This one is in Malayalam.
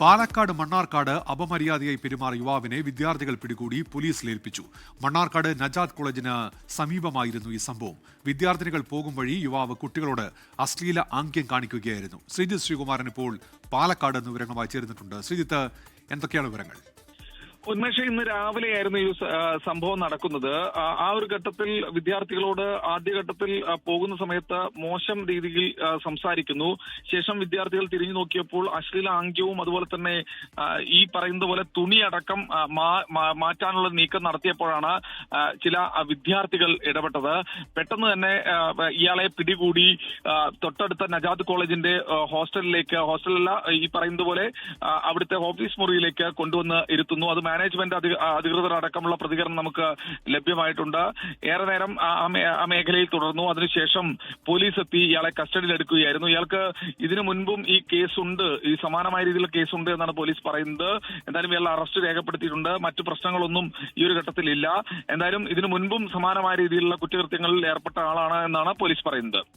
പാലക്കാട് മണ്ണാർക്കാട് അപമര്യാദയായി പെരുമാറിയ യുവാവിനെ വിദ്യാർത്ഥികൾ പിടികൂടി പോലീസിലേൽപ്പിച്ചു. മണ്ണാർക്കാട് നജാദ് കോളേജിന് സമീപമായിരുന്നു ഈ സംഭവം. വിദ്യാർത്ഥിനികൾ പോകും വഴി യുവാവ് കുട്ടികളോട് അശ്ലീല ആംഗ്യം കാണിക്കുകയായിരുന്നു. ശ്രീജിത്ത് ശ്രീകുമാരൻ ഇപ്പോൾ പാലക്കാട് നിന്ന് വിവരങ്ങളുമായി ചേർന്നിട്ടുണ്ട്. ശ്രീജിത്ത്, എന്തൊക്കെയാണ് വിവരങ്ങൾ? ഉന്മേഷ്, ഇന്ന് രാവിലെയായിരുന്നു ഈ സംഭവം നടക്കുന്നത്. ആ ഒരു ഘട്ടത്തിൽ വിദ്യാർത്ഥികളോട് ആദ്യഘട്ടത്തിൽ പോകുന്ന സമയത്ത് മോശം രീതിയിൽ സംസാരിക്കുന്നു. ശേഷം വിദ്യാർത്ഥികൾ തിരിഞ്ഞു നോക്കിയപ്പോൾ അശ്ലീല ആംഗ്യവും അതുപോലെ തന്നെ ഈ പറയുന്നത് പോലെ തുണിയടക്കം മാറ്റാനുള്ള നീക്കം നടത്തിയപ്പോഴാണ് ചില വിദ്യാർത്ഥികൾ ഇടപെട്ടത്. പെട്ടെന്ന് തന്നെ ഇയാളെ പിടികൂടി തൊട്ടടുത്ത നജാദ് കോളേജിന്റെ ഹോസ്റ്റലല്ല ഈ പറയുന്നത് പോലെ അവിടുത്തെ ഓഫീസ് മുറിയിലേക്ക് കൊണ്ടുവന്ന് ഇരുത്തുന്നു. അത് മാനേജ്മെന്റ് അധികൃതർ അടക്കമുള്ള പ്രതികരണം നമുക്ക് ലഭ്യമായിട്ടുണ്ട്. ഏറെ നേരം ആ മേഖലയിൽ തുടർന്നു. അതിനുശേഷം പോലീസ് എത്തി ഇയാളെ കസ്റ്റഡിയിൽ എടുക്കുകയായിരുന്നു. ഇയാൾക്ക് ഇതിനു മുൻപും ഈ കേസുണ്ട്, ഈ സമാനമായ രീതിയിലുള്ള കേസുണ്ട് എന്നാണ് പോലീസ് പറയുന്നത്. എന്തായാലും ഇയാളെ അറസ്റ്റ് രേഖപ്പെടുത്തിയിട്ടുണ്ട്. മറ്റു പ്രശ്നങ്ങളൊന്നും ഈ ഒരു ഘട്ടത്തിൽ ഇല്ല. എന്തായാലും ഇതിനു മുൻപും സമാനമായ രീതിയിലുള്ള കുറ്റകൃത്യങ്ങളിൽ ഏർപ്പെട്ട ആളാണ് എന്നാണ് പോലീസ് പറയുന്നത്.